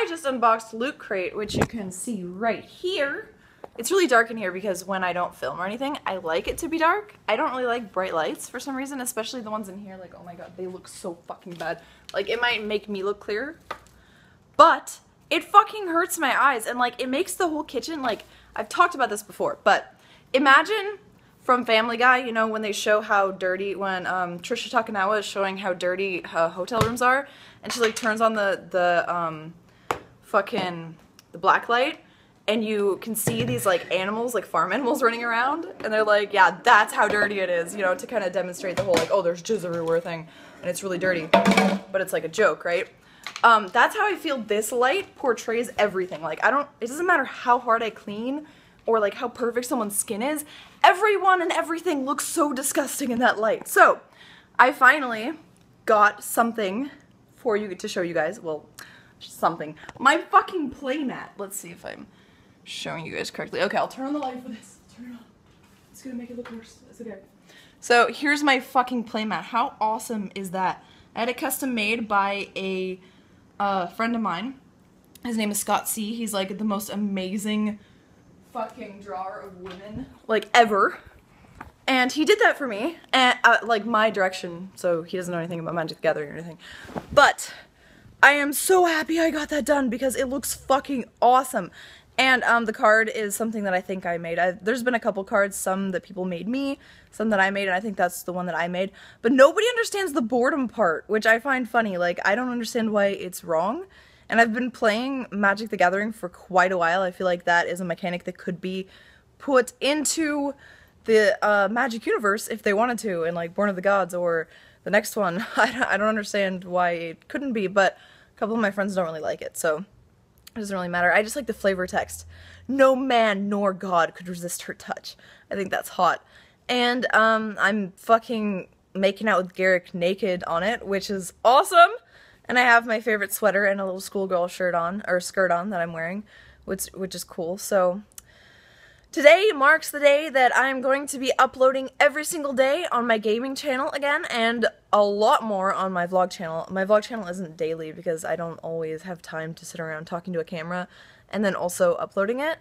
I just unboxed Loot Crate, which you can see right here. It's really dark in here because when I don't film or anything, I like it to be dark. I don't really like bright lights for some reason, especially the ones in here. Like, oh my god, they look so fucking bad. Like, it might make me look clearer, but it fucking hurts my eyes, and like, it makes the whole kitchen, like, I've talked about this before, but imagine from Family Guy, you know, when they show how dirty, when Trisha Takanawa is showing how dirty hotel rooms are, and she like turns on the black light, and you can see these like animals, like farm animals running around, and they're like, yeah, that's how dirty it is, you know, to kind of demonstrate the whole like, oh, there's jizz everywhere thing, and it's really dirty, but it's like a joke, right? That's how I feel this light portrays everything. Like, it doesn't matter how hard I clean, or like how perfect someone's skin is, everyone and everything looks so disgusting in that light. So, I finally got something for you to show you guys, well, something. My fucking playmat. Let's see if I'm showing you guys correctly. Okay, I'll turn on the light for this. Turn it on. It's gonna make it look worse. It's okay. So here's my fucking playmat. How awesome is that? I had it custom made by a friend of mine. His name is Scott C. He's like the most amazing fucking drawer of women like ever. And he did that for me, and like my direction, so he doesn't know anything about Magic the Gathering or anything. But I am so happy I got that done because it looks fucking awesome. And the card is something that I think I made. There's been a couple cards, some that people made me, some that I made, and I think that's the one that I made. But nobody understands the boredom part, which I find funny. Like, I don't understand why it's wrong. And I've been playing Magic the Gathering for quite a while. I feel like that is a mechanic that could be put into the Magic universe if they wanted to, in like Born of the Gods or the next one. I don't understand why it couldn't be, but a couple of my friends don't really like it, so it doesn't really matter. I just like the flavor text. No man nor god could resist her touch. I think that's hot. And I'm fucking making out with Garrick naked on it, which is awesome. And I have my favorite sweater and a little schoolgirl shirt on, or skirt on, that I'm wearing, which is cool. So today marks the day that I'm going to be uploading every single day on my gaming channel again, and a lot more on my vlog channel. My vlog channel isn't daily because I don't always have time to sit around talking to a camera and then also uploading it.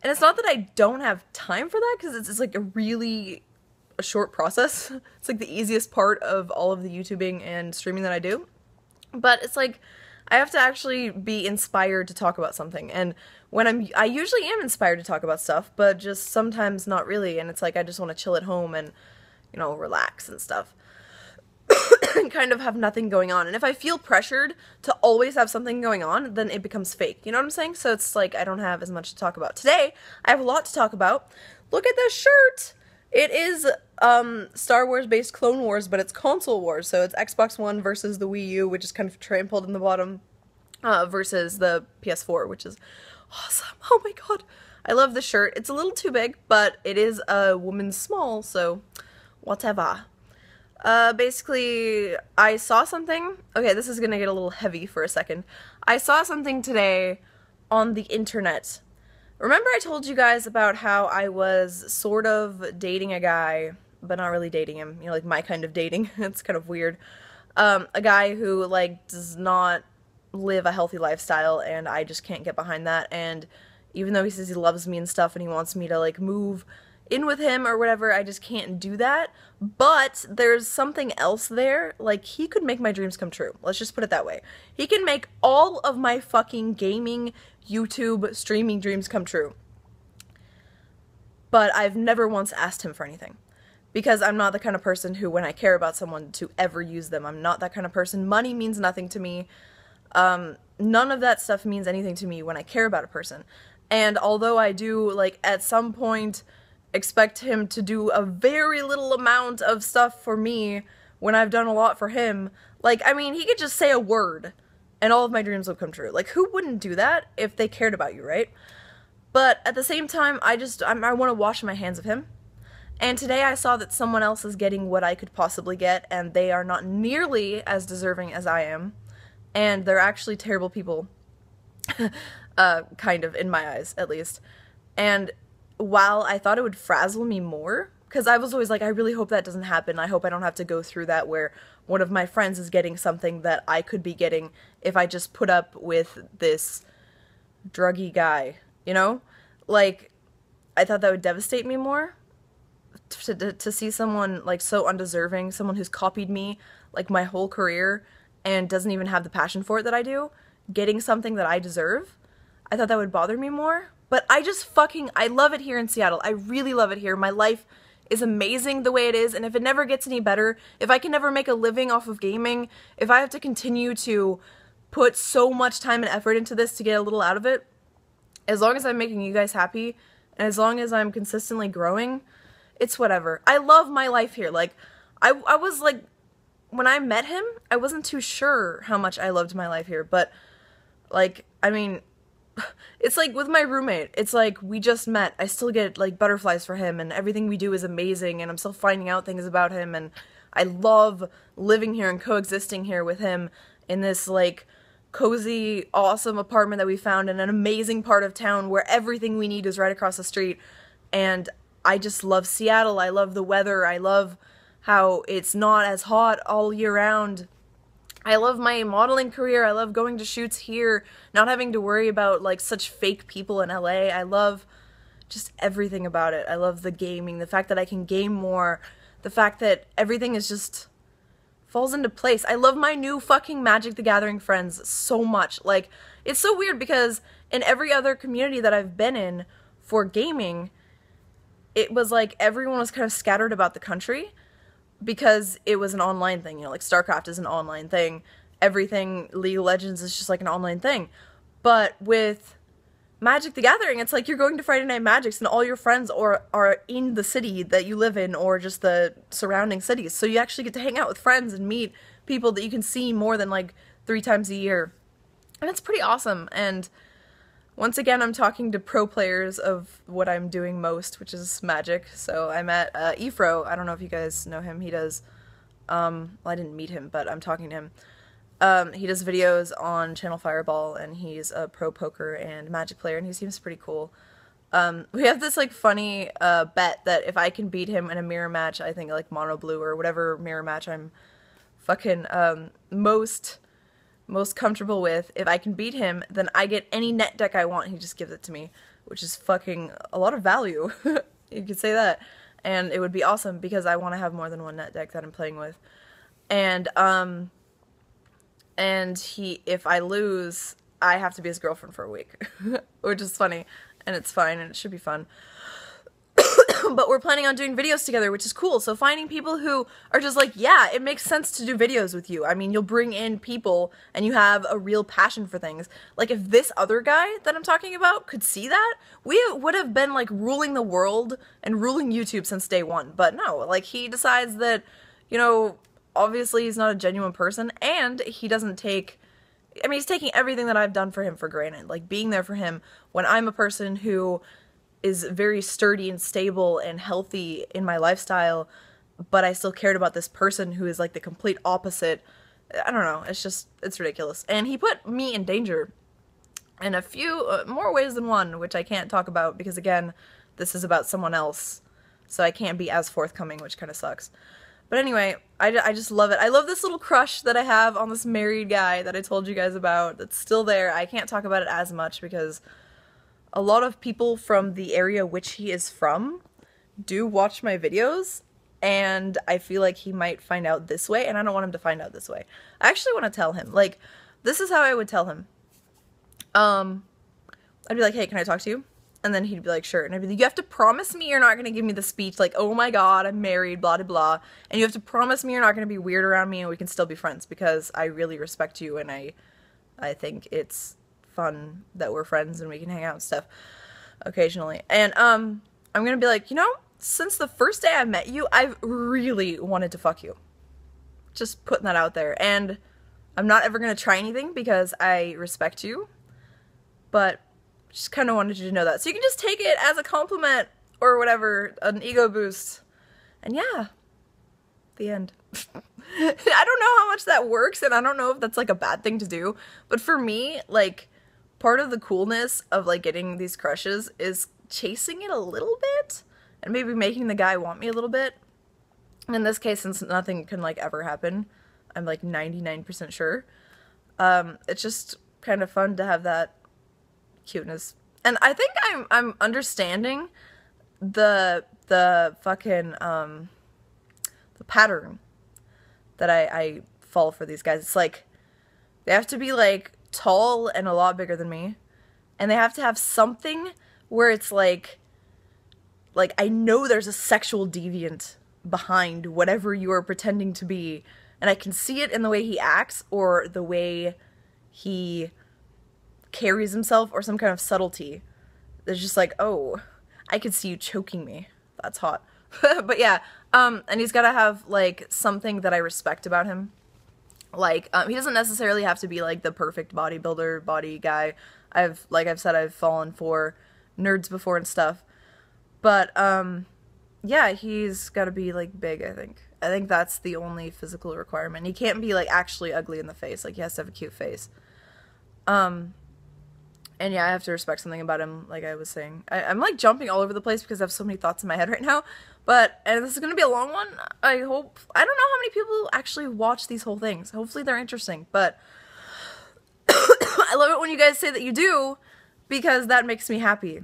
And it's not that I don't have time for that, because it's like a short process. It's like the easiest part of all of the YouTubing and streaming that I do. But it's like, I have to actually be inspired to talk about something, and when I usually am inspired to talk about stuff, but just sometimes not really, and it's like I just want to chill at home and, you know, relax and stuff, and kind of have nothing going on. And if I feel pressured to always have something going on, then it becomes fake, you know what I'm saying? So it's like I don't have as much to talk about. Today, I have a lot to talk about. Look at this shirt! It is Star Wars based Clone Wars, but it's console wars, so it's Xbox One versus the Wii U, which is kind of trampled in the bottom, versus the PS4, which is awesome. Oh my god. I love the shirt. It's a little too big, but it is a woman's small, so whatever. Basically, I saw something. Okay, this is gonna get a little heavy for a second. I saw something today on the internet. Remember I told you guys about how I was sort of dating a guy, but not really dating him, you know, like my kind of dating. It's kind of weird. A guy who, like, does not live a healthy lifestyle, and I just can't get behind that. And even though he says he loves me and stuff and he wants me to like move in with him or whatever, I just can't do that. But there's something else there. Like, he could make my dreams come true. Let's just put it that way. He can make all of my fucking gaming, YouTube, streaming dreams come true. But I've never once asked him for anything. Because I'm not the kind of person who, when I care about someone, to ever use them. I'm not that kind of person. Money means nothing to me. None of that stuff means anything to me when I care about a person. And although I do, like, at some point expect him to do a very little amount of stuff for me when I've done a lot for him, like, I mean, he could just say a word and all of my dreams would come true. Like, who wouldn't do that if they cared about you, right? But at the same time, I want to wash my hands of him. And today I saw that someone else is getting what I could possibly get, and they are not nearly as deserving as I am. And they're actually terrible people. Kind of, in my eyes, at least. And while I thought it would frazzle me more, because I was always like, I really hope that doesn't happen. I hope I don't have to go through that where one of my friends is getting something that I could be getting if I just put up with this druggy guy, you know? Like, I thought that would devastate me more. To see someone, like, so undeserving, someone who's copied me, like, my whole career, and doesn't even have the passion for it that I do, getting something that I deserve, I thought that would bother me more. But I love it here in Seattle. I really love it here. My life is amazing the way it is, and if it never gets any better, if I can never make a living off of gaming, if I have to continue to put so much time and effort into this to get a little out of it, as long as I'm making you guys happy, and as long as I'm consistently growing, it's whatever. I love my life here. Like, I was like, when I met him, I wasn't too sure how much I loved my life here, but, like, I mean, it's like with my roommate, it's like we just met, I still get, like, butterflies for him, and everything we do is amazing, and I'm still finding out things about him, and I love living here and coexisting here with him in this, like, cozy, awesome apartment that we found in an amazing part of town where everything we need is right across the street, and I just love Seattle. I love the weather. I love how it's not as hot all year round. I love my modeling career. I love going to shoots here, not having to worry about, like, such fake people in LA. I love just everything about it. I love the gaming, the fact that I can game more, the fact that everything is just falls into place. I love my new fucking Magic the Gathering friends so much. Like, it's so weird because in every other community that I've been in for gaming, it was like everyone was kind of scattered about the country because it was an online thing, you know, like StarCraft is an online thing, everything, League of Legends is just like an online thing. But with Magic the Gathering, it's like you're going to Friday Night Magics and all your friends are in the city that you live in or just the surrounding cities. So you actually get to hang out with friends and meet people that you can see more than like 3 times a year. And it's pretty awesome. And once again, I'm talking to pro players of what I'm doing most, which is Magic. So I met Efro. I don't know if you guys know him. He does, well, I didn't meet him, but I'm talking to him. He does videos on Channel Fireball, and he's a pro poker and Magic player, and he seems pretty cool. We have this, like, funny bet that if I can beat him in a mirror match, I think, like, mono blue or whatever mirror match I'm fucking most comfortable with, if I can beat him, then I get any net deck I want. He just gives it to me, which is fucking a lot of value. You could say that. And it would be awesome because I want to have more than one net deck that I'm playing with. And if I lose, I have to be his girlfriend for a week, which is funny, and it's fine, and it should be fun. But we're planning on doing videos together, which is cool. So finding people who are just like, yeah, it makes sense to do videos with you. I mean, you'll bring in people and you have a real passion for things. Like, if this other guy that I'm talking about could see that, we would have been, like, ruling the world and ruling YouTube since day one. But no, like, he decides that, you know, obviously he's not a genuine person, and he doesn't take, I mean, he's taking everything that I've done for him for granted. Like, being there for him when I'm a person who is very sturdy and stable and healthy in my lifestyle, but I still cared about this person who is like the complete opposite. I don't know, it's just, it's ridiculous. And he put me in danger in a few more ways than one, which I can't talk about because, again, this is about someone else, so I can't be as forthcoming, which kind of sucks. But anyway, I just love it. I love this little crush that I have on this married guy that I told you guys about that's still there. I can't talk about it as much because a lot of people from the area which he is from do watch my videos, and I feel like he might find out this way, and I don't want him to find out this way. I actually want to tell him. Like, this is how I would tell him. I'd be like, hey, can I talk to you? And then he'd be like, sure. And I'd be like, you have to promise me you're not going to give me the speech like, oh my god, I'm married, blah, blah, blah. And you have to promise me you're not going to be weird around me and we can still be friends because I really respect you and I think it's fun that we're friends and we can hang out and stuff occasionally. And I'm gonna be like, you know, since the first day I met you, I've really wanted to fuck you. Just putting that out there. And I'm not ever gonna try anything because I respect you, but just kind of wanted you to know that. So you can just take it as a compliment or whatever, an ego boost. And yeah, the end. I don't know how much that works, and I don't know if that's like a bad thing to do, but for me, like, part of the coolness of, like, getting these crushes is chasing it a little bit and maybe making the guy want me a little bit. In this case, since nothing can, like, ever happen, I'm, like, 99% sure. It's just kind of fun to have that cuteness. And I think I'm understanding the fucking, the pattern that I fall for these guys. It's like, they have to be, like, tall and a lot bigger than me. And they have to have something where it's like, I know there's a sexual deviant behind whatever you are pretending to be. And I can see it in the way he acts, or the way he carries himself, or some kind of subtlety. There's just like, oh, I could see you choking me. That's hot. But yeah, and he's gotta have, like, something that I respect about him. Like, he doesn't necessarily have to be, like, the perfect bodybuilder, body guy. Like I've said, I've fallen for nerds before and stuff. But, yeah, he's gotta be, like, big, I think. I think that's the only physical requirement. He can't be, like, actually ugly in the face. Like, he has to have a cute face. And yeah, I have to respect something about him, like I was saying. I'm, like, jumping all over the place because I have so many thoughts in my head right now. But, and this is gonna be a long one, I hope. I don't know how many people actually watch these whole things. Hopefully they're interesting, but I love it when you guys say that you do, because that makes me happy.